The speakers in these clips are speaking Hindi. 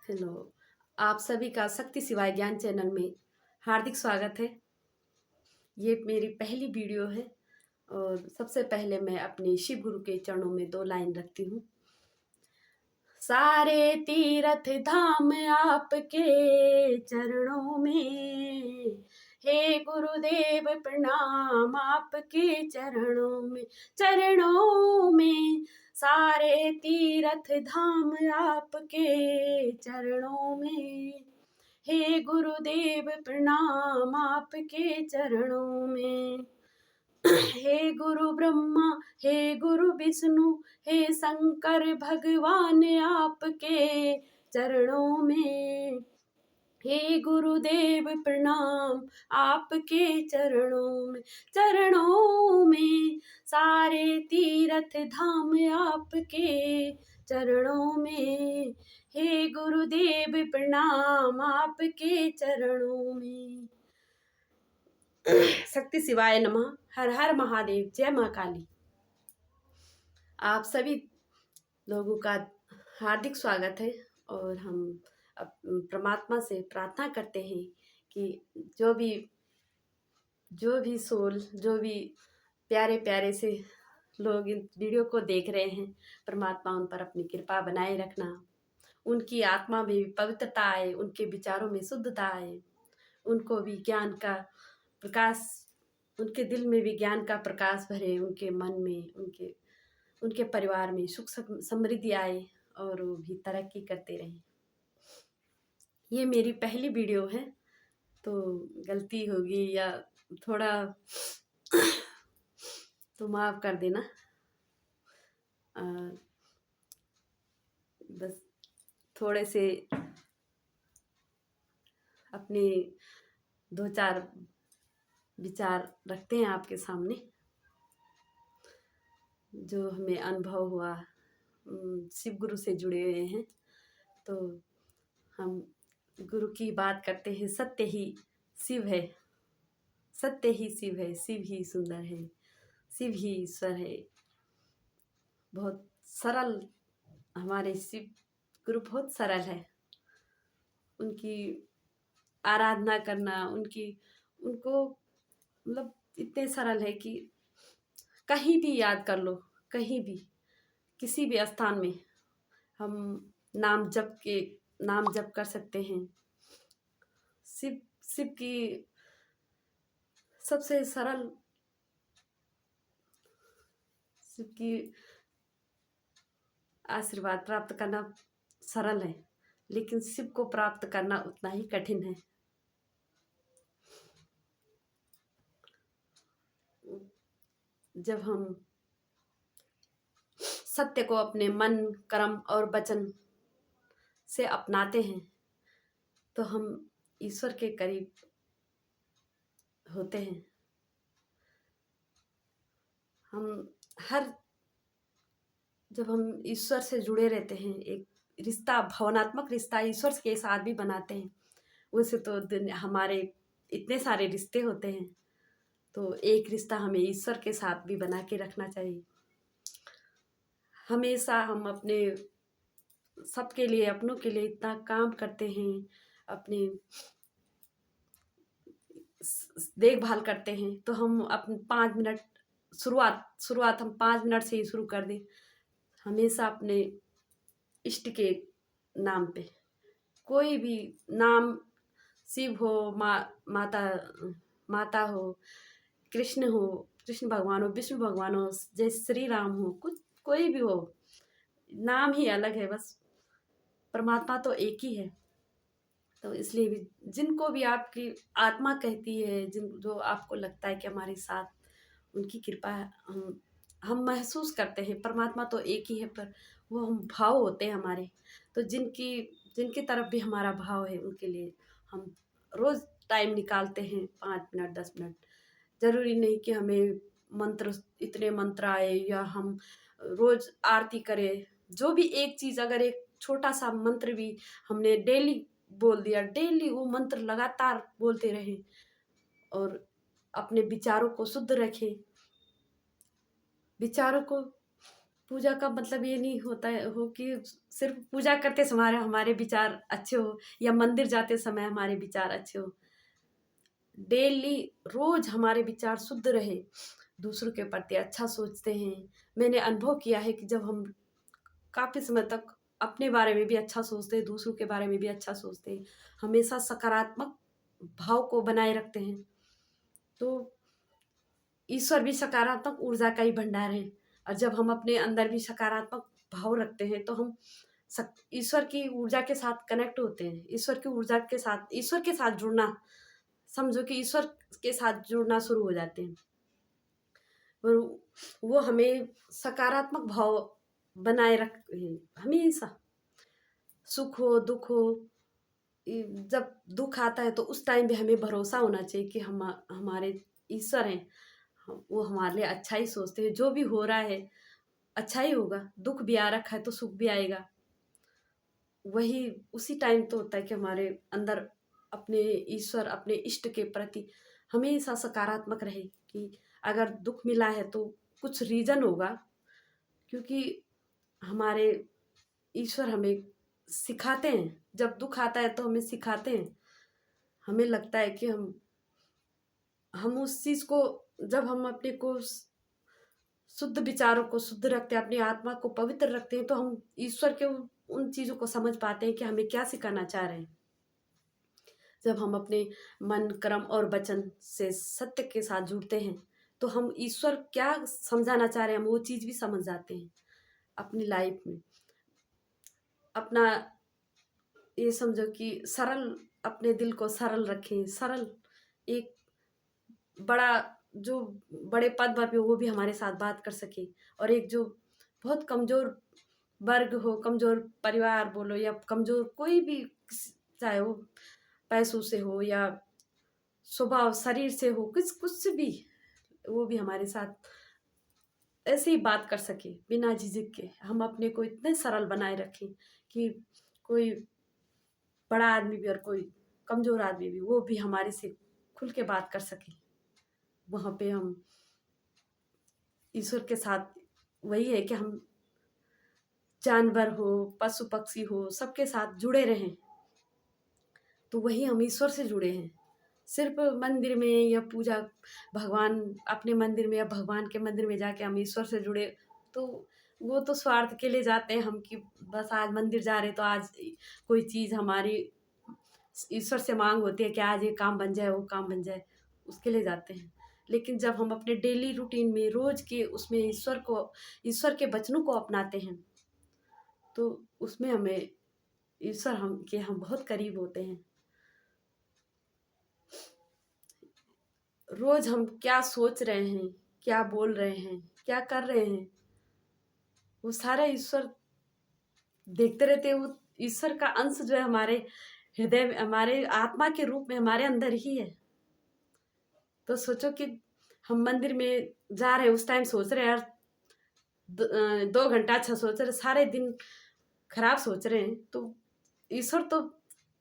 हेलो। आप सभी का शक्ति शिवाय ज्ञान चैनल में हार्दिक स्वागत है। ये मेरी पहली वीडियो है और सबसे पहले मैं अपने शिव गुरु के चरणों में 2 लाइन रखती हूँ। सारे तीर्थ धाम आपके चरणों में, हे गुरुदेव प्रणाम आपके चरणों में सारे तीर्थ धाम आपके चरणों में, हे गुरुदेव प्रणाम आपके चरणों में। हे गुरु ब्रह्मा, हे गुरु विष्णु, हे शंकर भगवान आपके चरणों में, हे गुरुदेव प्रणाम आपके चरणों में सारे तीर्थ धाम आपके चरणों में, हे गुरुदेव प्रणाम आपके चरणों में। शक्ति शिवाय नमः। हर हर महादेव। जय माँ काली। आप सभी लोगों का हार्दिक स्वागत है और हम परमात्मा से प्रार्थना करते हैं कि जो भी सोल, जो भी प्यारे प्यारे से लोग इन वीडियो को देख रहे हैं, परमात्मा उन पर अपनी कृपा बनाए रखना, उनकी आत्मा में भी पवित्रता आए, उनके विचारों में शुद्धता आए, उनको भी ज्ञान का प्रकाश, उनके दिल में भी ज्ञान का प्रकाश भरे, उनके मन में, उनके परिवार में सुख समृद्धि आए और वो भी तरक्की करते रहें। ये मेरी पहली वीडियो है तो गलती होगी या थोड़ा तो माफ़ कर देना। बस थोड़े से अपने 2-4 विचार रखते हैं आपके सामने, जो हमें अनुभव हुआ। शिव गुरु से जुड़े हुए हैं तो हम गुरु की बात करते हैं। सत्य ही शिव है, सत्य ही शिव है, शिव ही सुंदर है, शिव ही ईश्वर है। बहुत सरल हमारे शिव गुरु, बहुत सरल है। उनकी आराधना करना, उनको मतलब इतने सरल है कि कहीं भी याद कर लो, कहीं भी किसी भी स्थान में हम नाम जप कर सकते हैं। शिव की सबसे सरल, शिव की आशीर्वाद प्राप्त करना सरल है, लेकिन शिव को प्राप्त करना उतना ही कठिन है। जब हम सत्य को अपने मन, कर्म और वचन से अपनाते हैं तो हम ईश्वर के करीब होते हैं। जब हम ईश्वर से जुड़े रहते हैं, एक रिश्ता, भावनात्मक रिश्ता ईश्वर के साथ भी बनाते हैं। वैसे तो हमारे इतने सारे रिश्ते होते हैं, तो एक रिश्ता हमें ईश्वर के साथ भी बना के रखना चाहिए। हमेशा हम अपने सबके लिए, अपनों के लिए इतना काम करते हैं, अपनी देखभाल करते हैं, तो हम अपने 5 मिनट शुरुआत हम 5 मिनट से ही शुरू कर दें। हमेशा अपने इष्ट के नाम पे, कोई भी नाम, शिव हो, माता हो, कृष्ण भगवान हो, विष्णु भगवान हो, जय श्री राम हो, कोई भी हो, नाम ही अलग है, बस परमात्मा तो एक ही है। तो इसलिए भी जिनको भी आपकी आत्मा कहती है, जो आपको लगता है कि हमारे साथ उनकी कृपा हम महसूस करते हैं। परमात्मा तो एक ही है, पर वो हम भाव होते हैं हमारे। तो जिनकी तरफ भी हमारा भाव है, उनके लिए हम रोज़ टाइम निकालते हैं, 5 मिनट 10 मिनट। ज़रूरी नहीं कि हमें इतने मंत्र आए या हम रोज़ आरती करें। जो भी एक चीज़, अगर एक छोटा सा मंत्र भी हमने डेली बोल दिया, डेली वो मंत्र लगातार बोलते रहें और अपने विचारों को शुद्ध रखें, विचारों को पूजा का मतलब ये नहीं होता है हो कि सिर्फ पूजा करते समय हमारे विचार अच्छे हो या मंदिर जाते समय हमारे विचार अच्छे हो। डेली रोज हमारे विचार शुद्ध रहे, दूसरों के प्रति अच्छा सोचते हैं। मैंने अनुभव किया है कि जब हम काफ़ी समय तक अपने बारे में भी अच्छा सोचते हैं, दूसरों के बारे में भी अच्छा सोचते हैं, हमेशा सकारात्मक भाव को बनाए रखते हैं, तो ईश्वर भी सकारात्मक ऊर्जा का ही भंडार है। और जब हम अपने अंदर भी सकारात्मक भाव रखते हैं तो हम ईश्वर की ऊर्जा के साथ कनेक्ट होते हैं। ईश्वर की ऊर्जा के साथ, ईश्वर के साथ जुड़ना, समझो कि ईश्वर के साथ जुड़ना शुरू हो जाते हैं। और वो हमें सकारात्मक भाव बनाए रखते हैं हमेशा। सुख हो दुख हो, जब दुख आता है तो उस टाइम भी हमें भरोसा होना चाहिए कि हम हमारे ईश्वर हैं, वो हमारे लिए अच्छा ही सोचते हैं। जो भी हो रहा है अच्छा ही होगा, दुख भी आ रखा है तो सुख भी आएगा। वही उसी टाइम तो होता है कि हमारे अंदर अपने ईश्वर, अपने इष्ट के प्रति हमेशा सकारात्मक रहे कि अगर दुख मिला है तो कुछ रीजन होगा, क्योंकि हमारे ईश्वर हमें सिखाते हैं। जब दुख आता है तो हमें सिखाते हैं। हमें लगता है कि हम उस चीज़ को, जब हम अपने को शुद्ध विचारों को शुद्ध रखते हैं, अपनी आत्मा को पवित्र रखते हैं, तो हम ईश्वर के उन चीज़ों को समझ पाते हैं कि हमें क्या सिखाना चाह रहे हैं। जब हम अपने मन, कर्म और वचन से सत्य के साथ जुड़ते हैं तो हम ईश्वर क्या समझाना चाह रहे हैं हम वो चीज़ भी समझ जाते हैं अपनी लाइफ में। अपना ये समझो कि सरल, अपने दिल को सरल रखें। सरल, एक बड़ा जो बड़े पद पर भी हो वो भी हमारे साथ बात कर सके, और एक जो बहुत कमज़ोर वर्ग हो, कमज़ोर परिवार बोलो या कमज़ोर कोई भी, चाहे वो पैसों से हो या स्वभाव शरीर से हो, कुछ कुछ भी, वो भी हमारे साथ ऐसे ही बात कर सके बिना झिझक के। हम अपने को इतने सरल बनाए रखें कि कोई बड़ा आदमी भी और कोई कमज़ोर आदमी भी, वो भी हमारे से खुल के बात कर सके। वहाँ पे हम ईश्वर के साथ, वही है कि हम जानवर हो, पशु पक्षी हो, सबके साथ जुड़े रहें, तो वही हम ईश्वर से जुड़े हैं। सिर्फ मंदिर में या पूजा, भगवान अपने मंदिर में या भगवान के मंदिर में जाके हम ईश्वर से जुड़े, तो वो तो स्वार्थ के लिए जाते हैं हम कि बस आज मंदिर जा रहे तो आज कोई चीज़ हमारी ईश्वर से मांग होती है कि आज ये काम बन जाए, वो काम बन जाए, उसके लिए जाते हैं। लेकिन जब हम अपने डेली रूटीन में रोज के उसमें ईश्वर के वचनों को अपनाते हैं तो उसमें हमें ईश्वर हम बहुत करीब होते हैं। रोज हम क्या सोच रहे हैं, क्या बोल रहे हैं, क्या कर रहे हैं, वो सारा ईश्वर देखते रहते हैं। वो ईश्वर का अंश जो है हमारे हृदय में, हमारे आत्मा के रूप में हमारे अंदर ही है। तो सोचो कि हम मंदिर में जा रहे हैं, उस टाइम सोच रहे हैं यार 2 घंटा अच्छा सोच रहे, सारे दिन खराब सोच रहे हैं, तो ईश्वर तो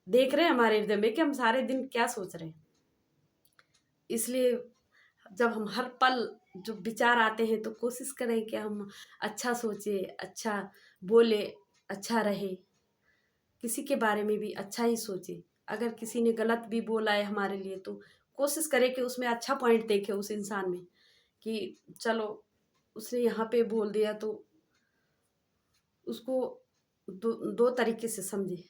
देख रहे हैं हमारे हृदय में कि हम सारे दिन क्या सोच रहे हैं। इसलिए जब हम हर पल जो विचार आते हैं तो कोशिश करें कि हम अच्छा सोचे, अच्छा बोले, अच्छा रहे, किसी के बारे में भी अच्छा ही सोचे। अगर किसी ने गलत भी बोला है हमारे लिए तो कोशिश करें कि उसमें अच्छा पॉइंट देखें उस इंसान में, कि चलो उसने यहाँ पे बोल दिया तो उसको दो तरीके से समझे।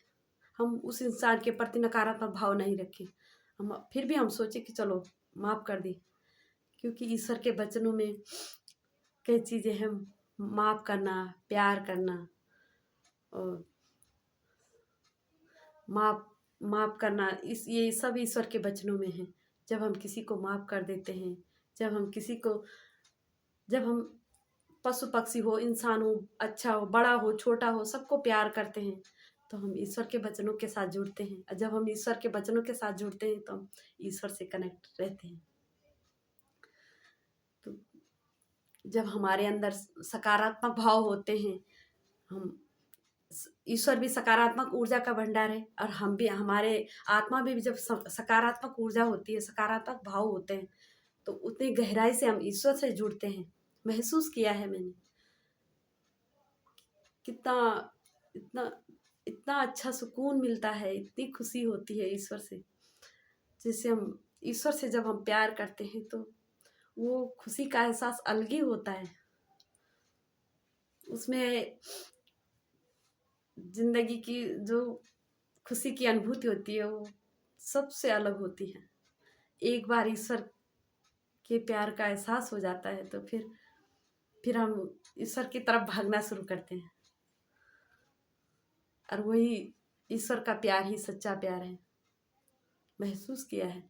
हम उस इंसान के प्रति नकारात्मक भाव नहीं रखें, हम फिर भी हम सोचे कि चलो माफ़ कर दे, क्योंकि ईश्वर के वचनों में कई चीज़ें हैं। माफ़ करना, प्यार करना, और माफ़ माफ़ करना, इस ये सब ईश्वर के वचनों में है। जब हम किसी को माफ़ कर देते हैं, जब हम किसी को, जब हम पशु पक्षी हो, इंसान हो, अच्छा हो, बड़ा हो, छोटा हो, सबको प्यार करते हैं, तो हम ईश्वर के वचनों के साथ जुड़ते हैं। और जब हम ईश्वर के वचनों के साथ जुड़ते हैं तो हम ईश्वर से कनेक्ट रहते हैं। तो जब हमारे अंदर सकारात्मक भाव होते हैं, हम ईश्वर भी सकारात्मक ऊर्जा का भंडार है, और हम भी, हमारे आत्मा में भी जब सकारात्मक ऊर्जा होती है, सकारात्मक भाव होते हैं, तो उतनी गहराई से हम ईश्वर से जुड़ते हैं। महसूस किया है मैंने। कितना इतना इतना अच्छा सुकून मिलता है, इतनी खुशी होती है ईश्वर से। जैसे हम ईश्वर से जब हम प्यार करते हैं तो वो खुशी का एहसास अलग ही होता है। उसमें जिंदगी की जो खुशी की अनुभूति होती है वो सबसे अलग होती है। एक बार ईश्वर के प्यार का एहसास हो जाता है तो फिर हम ईश्वर की तरफ भागना शुरू करते हैं। और वही ईश्वर का प्यार ही सच्चा प्यार है, महसूस किया है।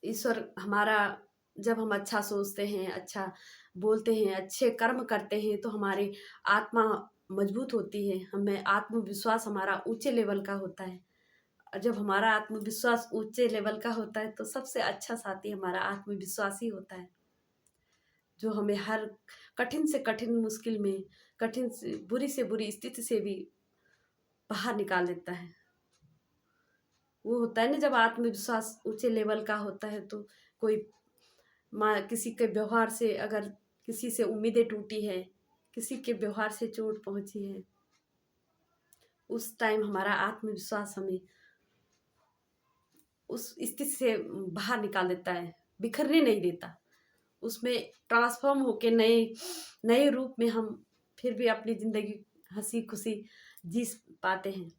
ईश्वर हमारा, जब हम अच्छा सोचते हैं, अच्छा बोलते हैं, अच्छे कर्म करते हैं तो हमारी आत्मा मजबूत होती है, हमें आत्मविश्वास हमारा ऊंचे लेवल का होता है। और जब हमारा आत्मविश्वास ऊंचे लेवल का होता है तो सबसे अच्छा साथी हमारा आत्मविश्वास ही होता है, जो हमें हर कठिन से कठिन मुश्किल में, कठिन से बुरी स्थिति से भी बाहर निकाल देता है। वो होता है ना, जब आत्मविश्वास ऊंचे लेवल का होता है तो कोई किसी के व्यवहार से, अगर किसी से उम्मीदें टूटी है, किसी के व्यवहार से चोट पहुंची है, उस टाइम हमारा आत्मविश्वास हमें उस स्थिति से बाहर निकाल देता है, बिखरने नहीं देता। उसमें ट्रांसफॉर्म होके नए नए रूप में हम फिर भी अपनी जिंदगी हंसी खुशी जी पाते हैं।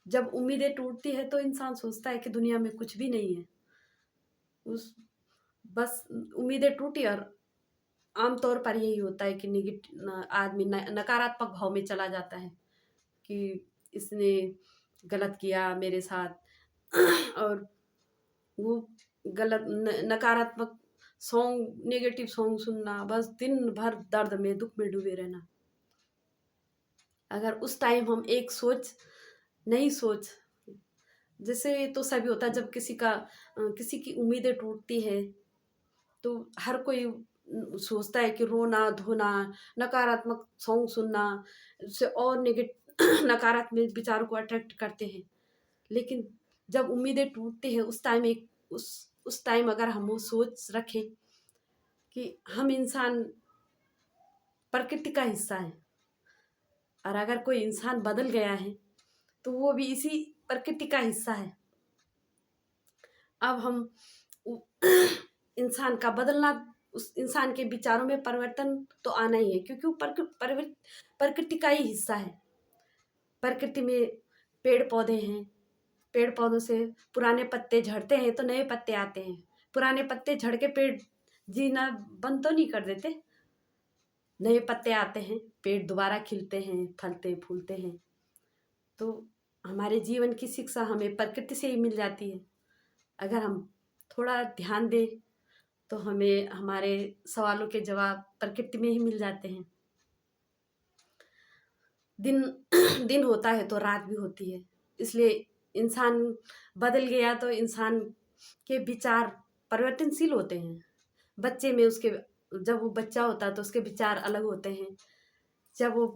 जब उम्मीदें टूटती है तो इंसान सोचता है कि दुनिया में कुछ भी नहीं है। उस बस उम्मीदें टूटी और आमतौर पर यही होता है कि आदमी नकारात्मक भाव में चला जाता है कि इसने गलत किया मेरे साथ। और वो गलत नकारात्मक सॉन्ग, नेगेटिव सॉन्ग सुनना, बस दिन भर दर्द में, दुख में डूबे रहना। अगर उस टाइम हम एक नई सोच, जैसे तो सभी होता है जब किसी की उम्मीदें टूटती है तो हर कोई सोचता है कि रोना धोना, नकारात्मक सॉन्ग सुनना, उससे और नकारात्मक विचारों को अट्रैक्ट करते हैं। लेकिन जब उम्मीदें टूटती है उस टाइम अगर हम वो सोच रखें कि हम इंसान प्रकृति का हिस्सा है, और अगर कोई इंसान बदल गया है तो वो भी इसी प्रकृति का हिस्सा है। अब हम इंसान का बदलना, उस इंसान के विचारों में परिवर्तन तो आना ही है, क्योंकि वो प्रकृति का ही हिस्सा है। प्रकृति में पेड़ पौधे हैं, पेड़ पौधों से पुराने पत्ते झड़ते हैं तो नए पत्ते आते हैं। पुराने पत्ते झड़ के पेड़ जीना बंद तो नहीं कर देते, नए पत्ते आते हैं, पेड़ दोबारा खिलते हैं, फलते फूलते हैं। तो हमारे जीवन की शिक्षा हमें प्रकृति से ही मिल जाती है। अगर हम थोड़ा ध्यान दें तो हमें हमारे सवालों के जवाब प्रकृति में ही मिल जाते हैं। दिन दिन होता है तो रात भी होती है, इसलिए इंसान बदल गया तो इंसान के विचार परिवर्तनशील होते हैं। बच्चे में जब वो बच्चा होता है तो उसके विचार अलग होते हैं। जब वो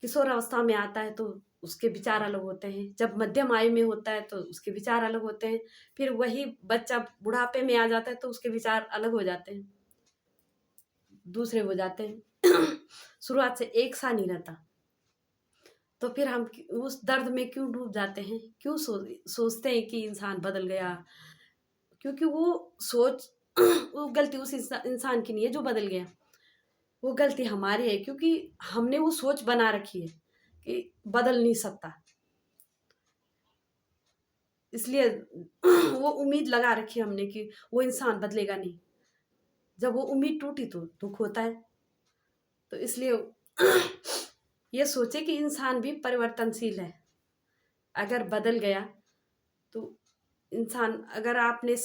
किशोर अवस्था में आता है तो उसके विचार अलग होते हैं। जब मध्यम आयु में होता है तो उसके विचार अलग होते हैं। फिर वही बच्चा बुढ़ापे में आ जाता है तो उसके विचार अलग हो जाते हैं, दूसरे हो जाते हैं। शुरुआत से एक सा नहीं रहता। तो फिर हम उस दर्द में क्यों डूब जाते हैं, क्यों सोचते हैं कि इंसान बदल गया? क्योंकि वो गलती उस इंसान की नहीं है जो बदल गया, वो गलती हमारी है, क्योंकि हमने वो सोच बना रखी है कि बदल नहीं सकता। इसलिए वो उम्मीद लगा रखी है हमने कि वो इंसान बदलेगा नहीं। जब वो उम्मीद टूटी तो दुख होता है। तो इसलिए ये सोचे कि इंसान भी परिवर्तनशील है। अगर बदल गया तो इंसान, अगर आपने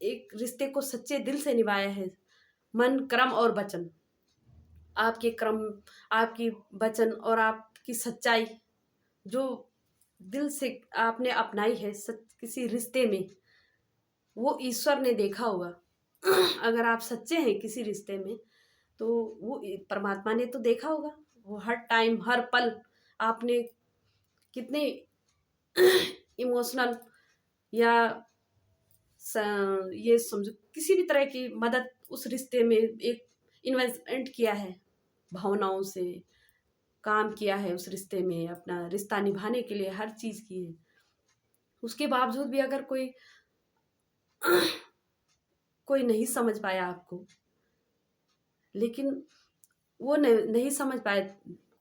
एक रिश्ते को सच्चे दिल से निभाया है, मन क्रम और वचन, आपके क्रम, आपकी वचन और आपकी सच्चाई जो दिल से आपने अपनाई है किसी रिश्ते में, वो ईश्वर ने देखा होगा। अगर आप सच्चे हैं किसी रिश्ते में तो वो परमात्मा ने तो देखा होगा। वो हर टाइम हर पल आपने कितने इमोशनल या ये समझो किसी भी तरह की मदद उस रिश्ते में, एक इन्वेस्टमेंट किया है, भावनाओं से काम किया है उस रिश्ते में, अपना रिश्ता निभाने के लिए हर चीज़ की है, उसके बावजूद भी अगर कोई कोई नहीं समझ पाया आपको, लेकिन वो नहीं समझ पाए,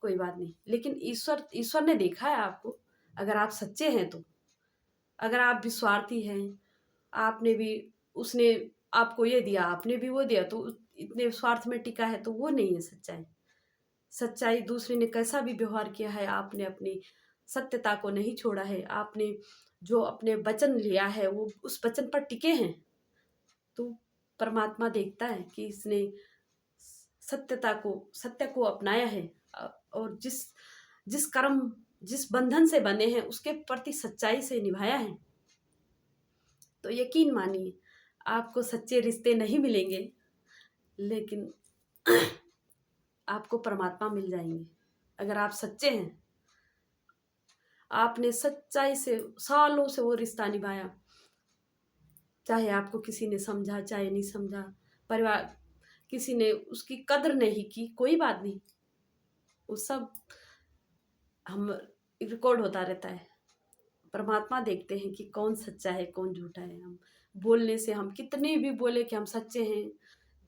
कोई बात नहीं, लेकिन ईश्वर ईश्वर ने देखा है आपको। अगर आप सच्चे हैं तो, अगर आप भी स्वार्थी हैं, आपने भी, उसने आपको ये दिया, आपने भी वो दिया, तो इतने स्वार्थ में टिका है, तो वो नहीं है सच्चाई। सच्चाई दूसरे ने कैसा भी व्यवहार किया है, आपने अपनी सत्यता को नहीं छोड़ा है, आपने जो अपने वचन लिया है वो उस वचन पर टिके हैं, तो परमात्मा देखता है कि इसने सत्य को अपनाया है, और जिस जिस कर्म, जिस बंधन से बने हैं उसके प्रति सच्चाई से निभाया है। तो यकीन मानिए, आपको सच्चे रिश्ते नहीं मिलेंगे, लेकिन आपको परमात्मा मिल जाएंगे। अगर आप सच्चे हैं, आपने सच्चाई से सालों से वो रिश्ता निभाया, चाहे आपको किसी ने समझा चाहे नहीं समझा, परिवार किसी ने उसकी कदर नहीं की, कोई बात नहीं, वो सब हम रिकॉर्ड होता रहता है। परमात्मा देखते हैं कि कौन सच्चा है कौन झूठा है। हम बोलने से, हम कितने भी बोले कि हम सच्चे हैं,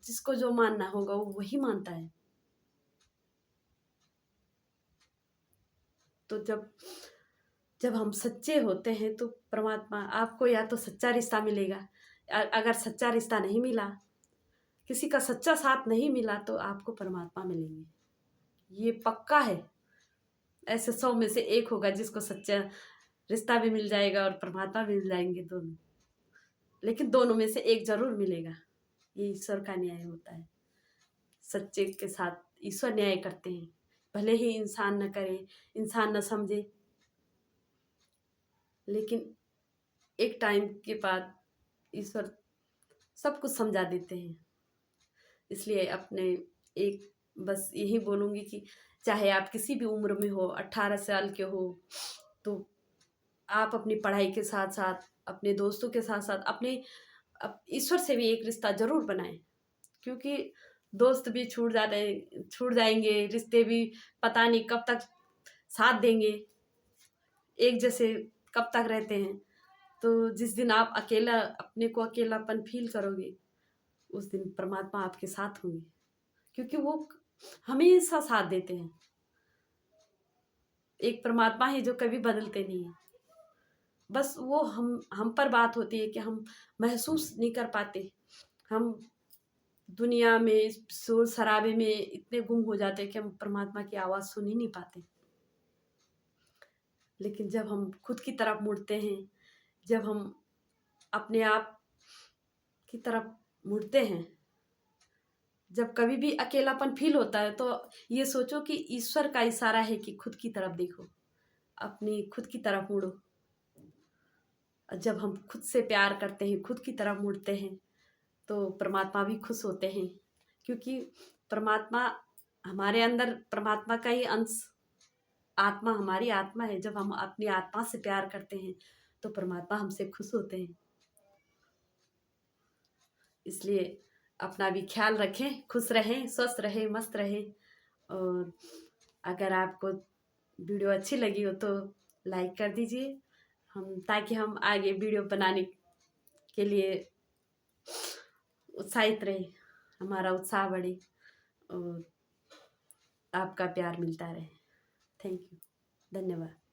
जिसको जो मानना होगा वो वही मानता है। तो जब हम सच्चे होते हैं तो परमात्मा आपको, या तो सच्चा रिश्ता मिलेगा, अगर सच्चा रिश्ता नहीं मिला, किसी का सच्चा साथ नहीं मिला, तो आपको परमात्मा मिलेंगे, ये पक्का है। ऐसे 100 में से एक होगा जिसको सच्चा रिश्ता भी मिल जाएगा और परमात्मा भी मिल जाएंगे, दोनों, लेकिन दोनों में से एक जरूर मिलेगा। ये ईश्वर का न्याय होता है, सच्चे के साथ ईश्वर न्याय करते हैं, भले ही इंसान न करे, इंसान न समझे, लेकिन एक टाइम के बाद ईश्वर सब कुछ समझा देते हैं। इसलिए अपने एक बस यही बोलूँगी कि चाहे आप किसी भी उम्र में हो, 18 साल के हो, तो आप अपनी पढ़ाई के साथ साथ, अपने दोस्तों के साथ साथ, अपने ईश्वर से भी एक रिश्ता जरूर बनाएं, क्योंकि दोस्त भी छूट जाएंगे, रिश्ते भी पता नहीं कब तक साथ देंगे, एक जैसे कब तक रहते हैं। तो जिस दिन आप अकेला, अपने को अकेलापन फील करोगे, उस दिन परमात्मा आपके साथ होंगे, क्योंकि वो हमेशा साथ देते हैं। एक परमात्मा है जो कभी बदलते नहीं है। बस वो हम पर बात होती है कि हम महसूस नहीं कर पाते, हम दुनिया में शोर शराबे में इतने गुम हो जाते हैं कि हम परमात्मा की आवाज़ सुन ही नहीं पाते। लेकिन जब हम खुद की तरफ मुड़ते हैं, जब हम अपने आप की तरफ मुड़ते हैं, जब कभी भी अकेलापन फील होता है, तो ये सोचो कि ईश्वर का इशारा है कि खुद की तरफ देखो, अपनी खुद की तरफ मुड़ो। जब हम खुद से प्यार करते हैं, खुद की तरफ मुड़ते हैं, तो परमात्मा भी खुश होते हैं, क्योंकि परमात्मा हमारे अंदर, परमात्मा का ही अंश आत्मा, हमारी आत्मा है। जब हम अपनी आत्मा से प्यार करते हैं तो परमात्मा हमसे खुश होते हैं। इसलिए अपना भी ख्याल रखें, खुश रहें, स्वस्थ रहें, मस्त रहें। और अगर आपको वीडियो अच्छी लगी हो तो लाइक कर दीजिए, ताकि हम आगे वीडियो बनाने के लिए उत्साहित रहे, हमारा उत्साह बढ़े और आपका प्यार मिलता रहे। थैंक यू, धन्यवाद।